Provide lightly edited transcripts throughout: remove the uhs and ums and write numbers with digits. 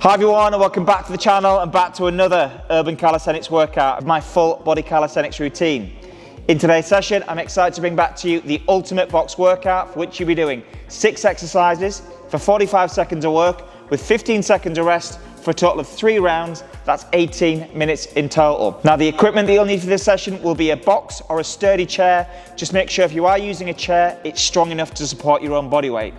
Hi everyone, and welcome back to the channel and back to another Urban Calisthenics workout of my full body calisthenics routine. In today's session, I'm excited to bring back to you the ultimate box workout, for which you'll be doing 6 exercises for 45 seconds of work with 15 seconds of rest for a total of 3 rounds. That's 18 minutes in total. Now, the equipment that you'll need for this session will be a box or a sturdy chair. Just make sure if you are using a chair, it's strong enough to support your own body weight.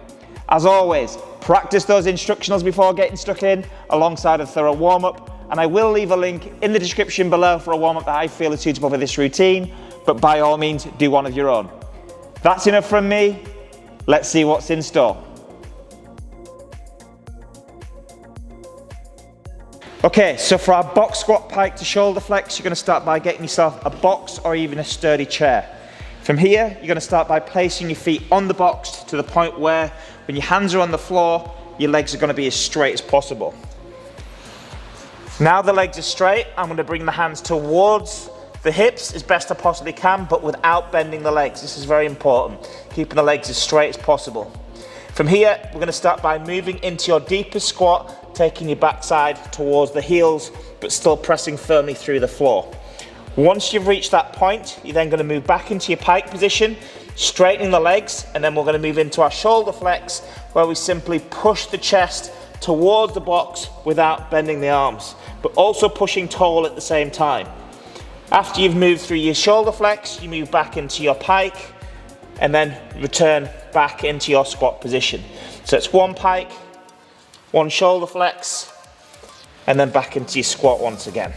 As always, practice those instructionals before getting stuck in, alongside a thorough warm-up, and I will leave a link in the description below for a warm-up that I feel is suitable for this routine, but by all means, do one of your own. That's enough from me. Let's see what's in store. Okay, so for our box squat pike to shoulder flex, you're going to start by getting yourself a box or even a sturdy chair. From here, you're going to start by placing your feet on the box to the point where when your hands are on the floor, your legs are going to be as straight as possible. Now the legs are straight, I'm going to bring the hands towards the hips as best I possibly can, but without bending the legs. This is very important, keeping the legs as straight as possible. From here, we're going to start by moving into your deepest squat, taking your backside towards the heels, but still pressing firmly through the floor. Once you've reached that point, you're then going to move back into your pike position, straightening the legs, and then we're going to move into our shoulder flex, where we simply push the chest towards the box without bending the arms, but also pushing tall at the same time. After you've moved through your shoulder flex, you move back into your pike, and then return back into your squat position. So it's one pike, one shoulder flex, and then back into your squat once again.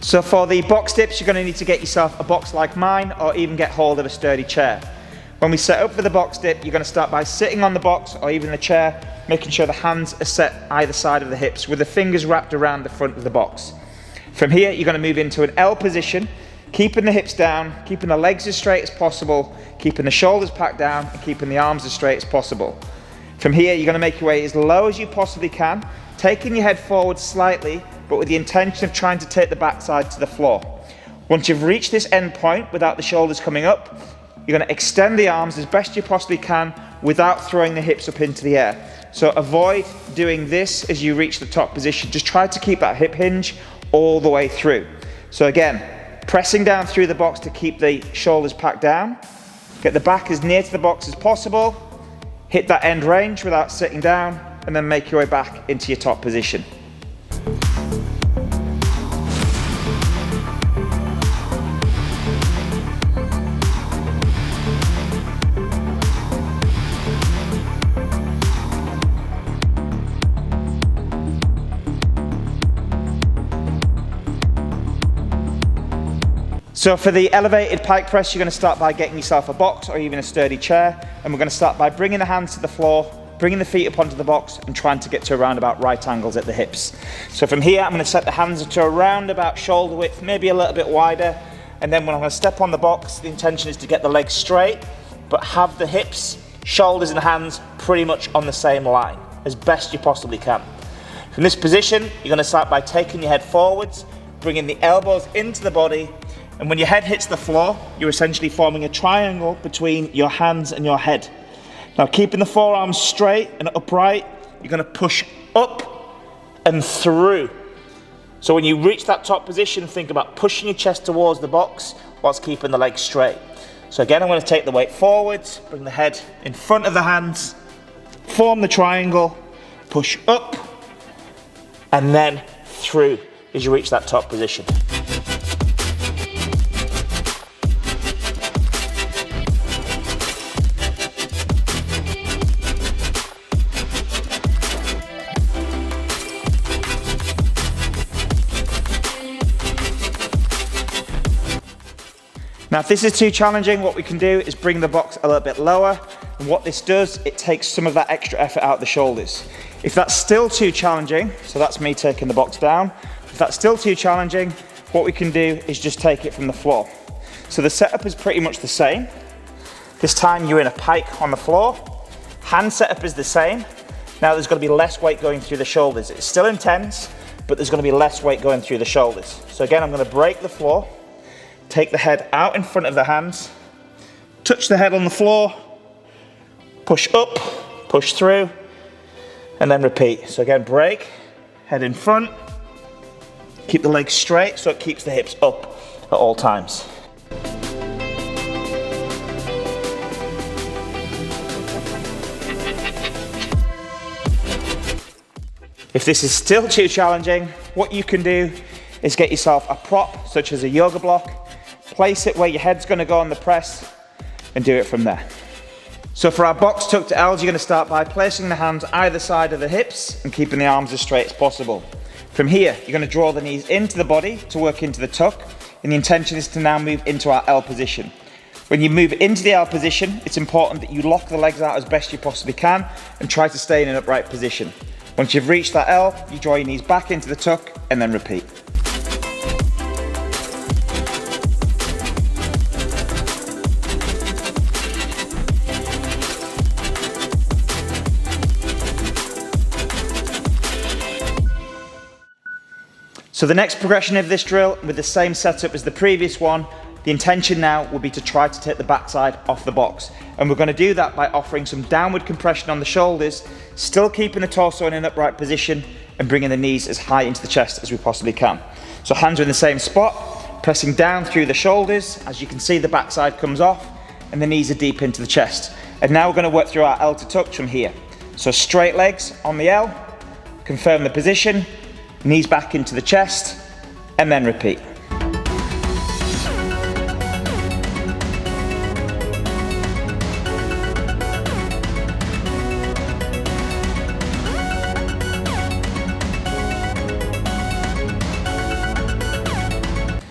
So for the box dips, you're going to need to get yourself a box like mine, or even get hold of a sturdy chair. When we set up for the box dip, you're going to start by sitting on the box or even the chair, making sure the hands are set either side of the hips with the fingers wrapped around the front of the box. From here, you're going to move into an L position, keeping the hips down, keeping the legs as straight as possible, keeping the shoulders packed down, and keeping the arms as straight as possible. From here, you're going to make your way as low as you possibly can, taking your head forward slightly, but with the intention of trying to take the backside to the floor. Once you've reached this end point without the shoulders coming up, you're going to extend the arms as best you possibly can without throwing the hips up into the air. So avoid doing this as you reach the top position. Just try to keep that hip hinge all the way through. So again, pressing down through the box to keep the shoulders packed down. Get the back as near to the box as possible. Hit that end range without sitting down, and then make your way back into your top position. So for the elevated pike press, you're going to start by getting yourself a box or even a sturdy chair, and we're going to start by bringing the hands to the floor, bringing the feet up onto the box, and trying to get to around about right angles at the hips. So from here, I'm going to set the hands to around about shoulder width, maybe a little bit wider, and then when I'm going to step on the box, the intention is to get the legs straight, but have the hips, shoulders and hands pretty much on the same line, as best you possibly can. From this position, you're going to start by taking your head forwards, bringing the elbows into the body, and when your head hits the floor, you're essentially forming a triangle between your hands and your head. Now, keeping the forearms straight and upright, you're going to push up and through. So when you reach that top position, think about pushing your chest towards the box whilst keeping the legs straight. So again, I'm going to take the weight forwards, bring the head in front of the hands, form the triangle, push up, and then through as you reach that top position. Now, if this is too challenging, what we can do is bring the box a little bit lower, and what this does, it takes some of that extra effort out of the shoulders. If that's still too challenging, so that's me taking the box down, if that's still too challenging, what we can do is just take it from the floor. So the setup is pretty much the same. This time you're in a pike on the floor. Hand setup is the same. Now there's going to be less weight going through the shoulders. It's still intense, but there's going to be less weight going through the shoulders. So again, I'm going to break the floor, take the head out in front of the hands, touch the head on the floor, push up, push through, and then repeat. So again, break, head in front, keep the legs straight so it keeps the hips up at all times. If this is still too challenging, what you can do is get yourself a prop, such as a yoga block, place it where your head's going to go on the press, and do it from there. So for our box tucked L's, you're going to start by placing the hands either side of the hips and keeping the arms as straight as possible. From here, you're going to draw the knees into the body to work into the tuck, and the intention is to now move into our L position. When you move into the L position, it's important that you lock the legs out as best you possibly can and try to stay in an upright position. Once you've reached that L, you draw your knees back into the tuck and then repeat. So the next progression of this drill, with the same setup as the previous one, the intention now will be to try to take the backside off the box. And we're going to do that by offering some downward compression on the shoulders, still keeping the torso in an upright position and bringing the knees as high into the chest as we possibly can. So hands are in the same spot, pressing down through the shoulders. As you can see, the backside comes off and the knees are deep into the chest. And now we're going to work through our L to tuck from here. So straight legs on the L, confirm the position, knees back into the chest, and then repeat.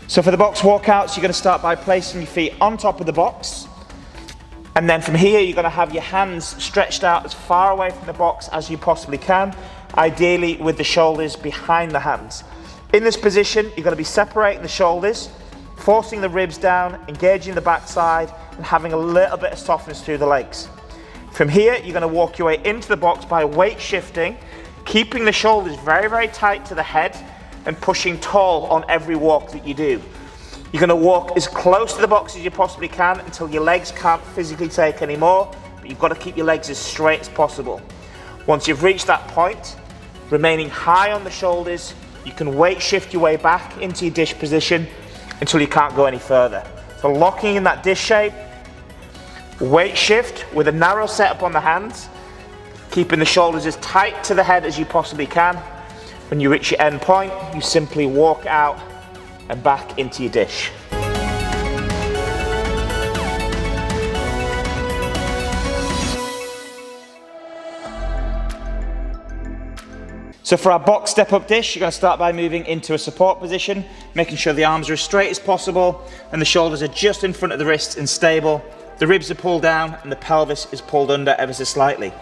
So for the box walkouts, you're going to start by placing your feet on top of the box. And then from here, you're going to have your hands stretched out as far away from the box as you possibly can, ideally with the shoulders behind the hands. In this position, you're going to be separating the shoulders, forcing the ribs down, engaging the backside, and having a little bit of softness through the legs. From here, you're going to walk your way into the box by weight shifting, keeping the shoulders very, very tight to the head, and pushing tall on every walk that you do. You're going to walk as close to the box as you possibly can until your legs can't physically take any more, but you've got to keep your legs as straight as possible. Once you've reached that point, remaining high on the shoulders, you can weight shift your way back into your dish position until you can't go any further. So locking in that dish shape, weight shift with a narrow setup on the hands, keeping the shoulders as tight to the head as you possibly can. When you reach your end point, you simply walk out and back into your dish. So for our box step-up dish, you're going to start by moving into a support position, making sure the arms are as straight as possible and the shoulders are just in front of the wrists and stable. The ribs are pulled down and the pelvis is pulled under ever so slightly.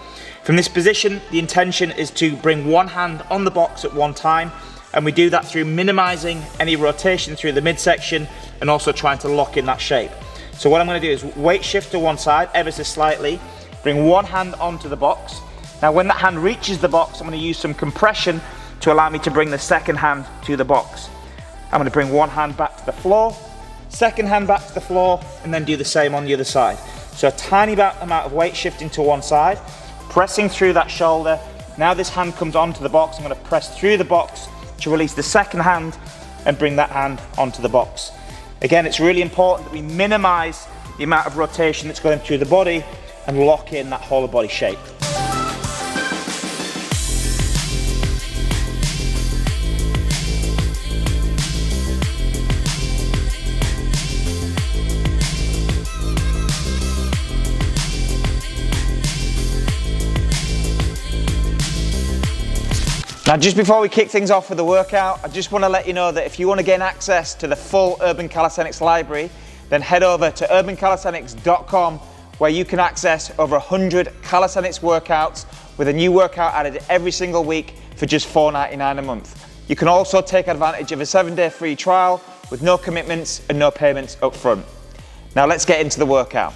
From this position, the intention is to bring one hand on the box at one time, and we do that through minimizing any rotation through the midsection and also trying to lock in that shape. So what I'm going to do is weight shift to one side ever so slightly, bring one hand onto the box. Now when that hand reaches the box, I'm going to use some compression to allow me to bring the second hand to the box. I'm going to bring one hand back to the floor, second hand back to the floor, and then do the same on the other side. So a tiny amount of weight shifting to one side, pressing through that shoulder. Now this hand comes onto the box. I'm going to press through the box to release the second hand and bring that hand onto the box. Again, it's really important that we minimize the amount of rotation that's going through the body and lock in that whole of body shape. Now just before we kick things off with the workout, I just want to let you know that if you want to gain access to the full Urban Calisthenics library, then head over to urbancalisthenics.com, where you can access over 100 calisthenics workouts with a new workout added every single week for just $4.99 a month. You can also take advantage of a 7-day free trial with no commitments and no payments up front. Now let's get into the workout.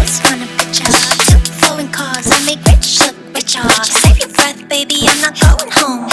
just wanna picture. Soup flowing cars, I make rich look richer. Save your breath, baby, I'm not going home.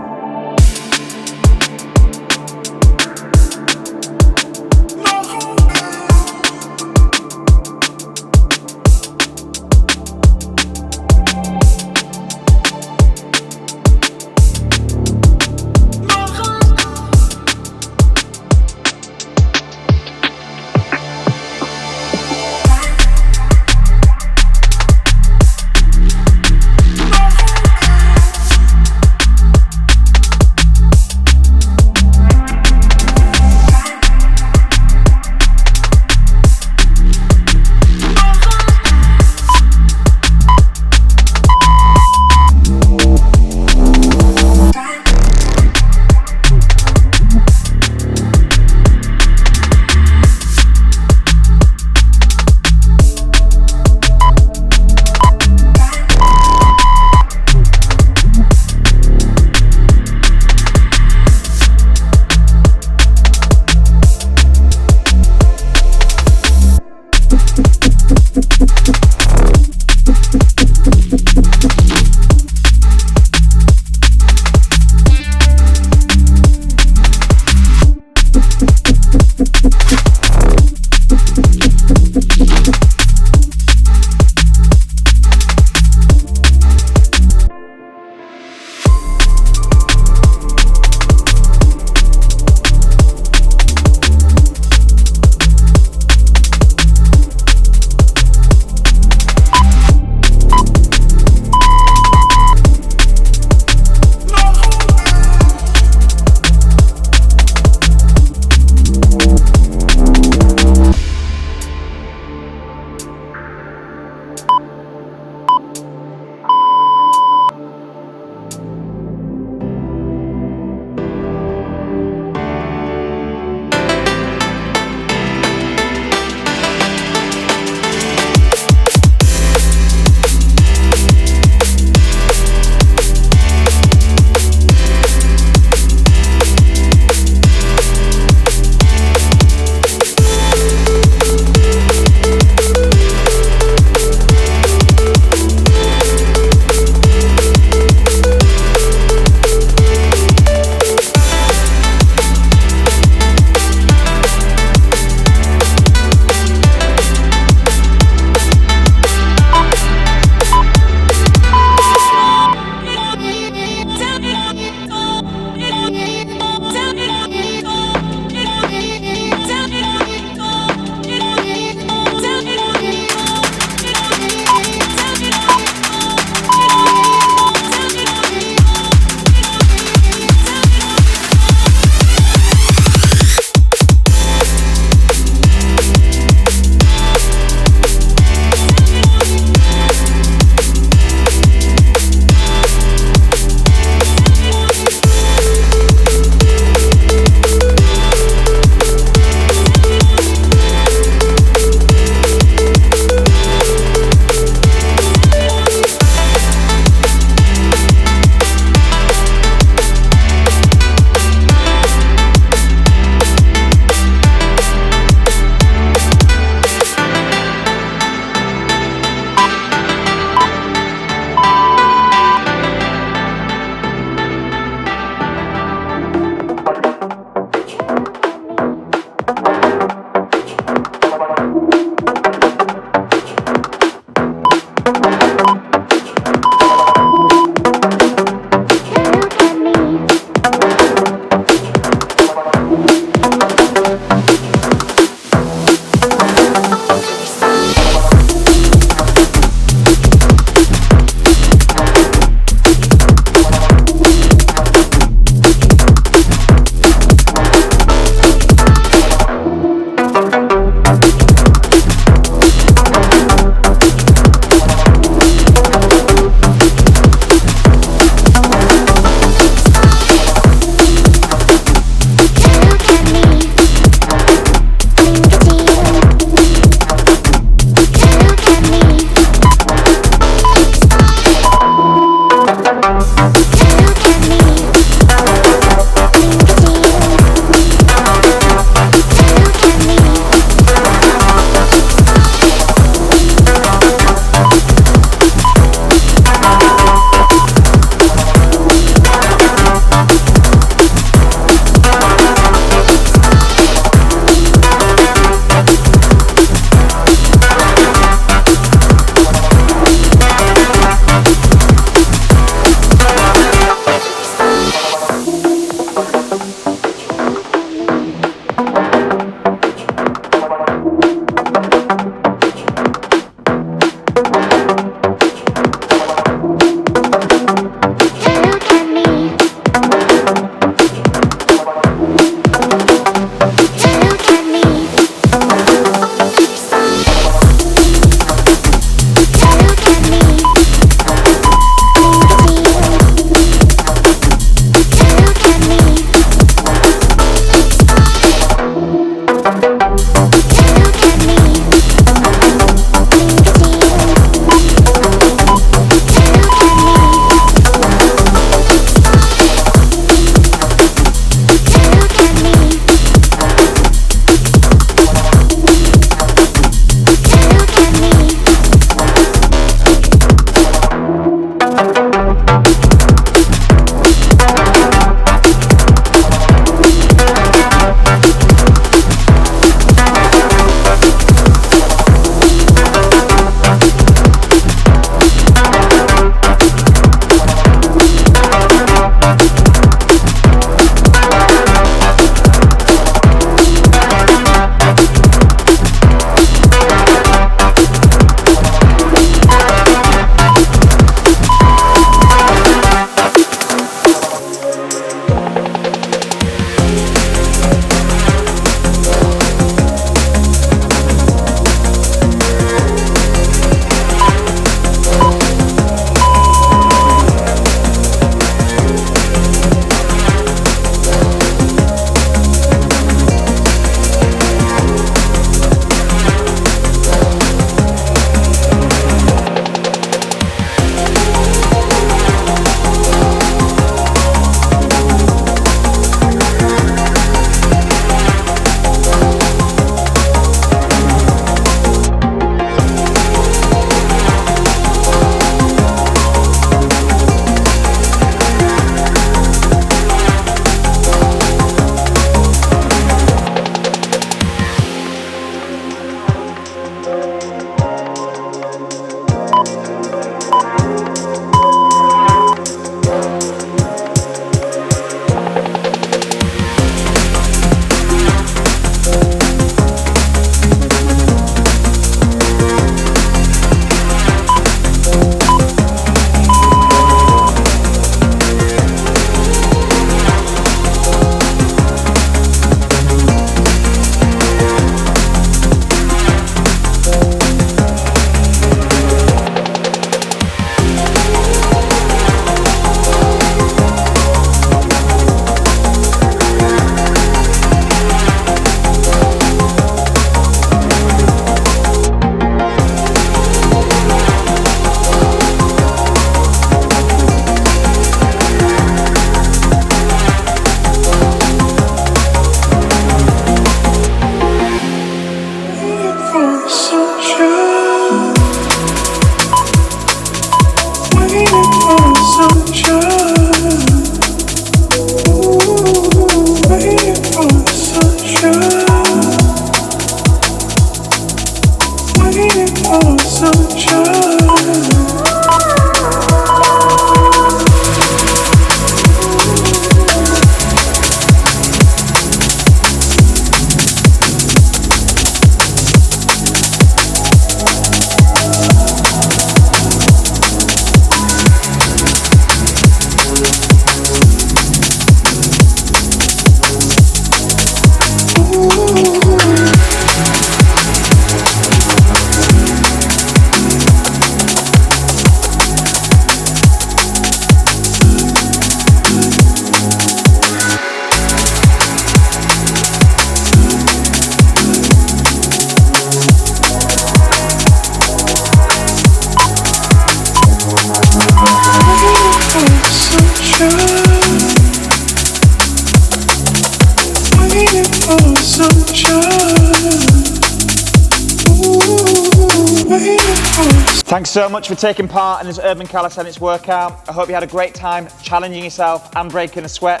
Thanks so much for taking part in this Urban Calisthenics workout. I hope you had a great time challenging yourself and breaking a sweat.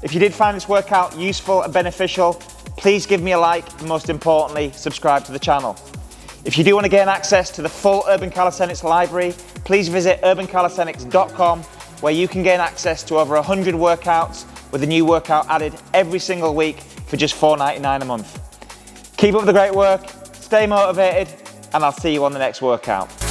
If you did find this workout useful and beneficial, please give me a like, and most importantly, subscribe to the channel. If you do want to gain access to the full Urban Calisthenics library, please visit urbancalisthenics.com, where you can gain access to over 100 workouts with a new workout added every single week for just $4.99 a month. Keep up the great work, stay motivated, and I'll see you on the next workout.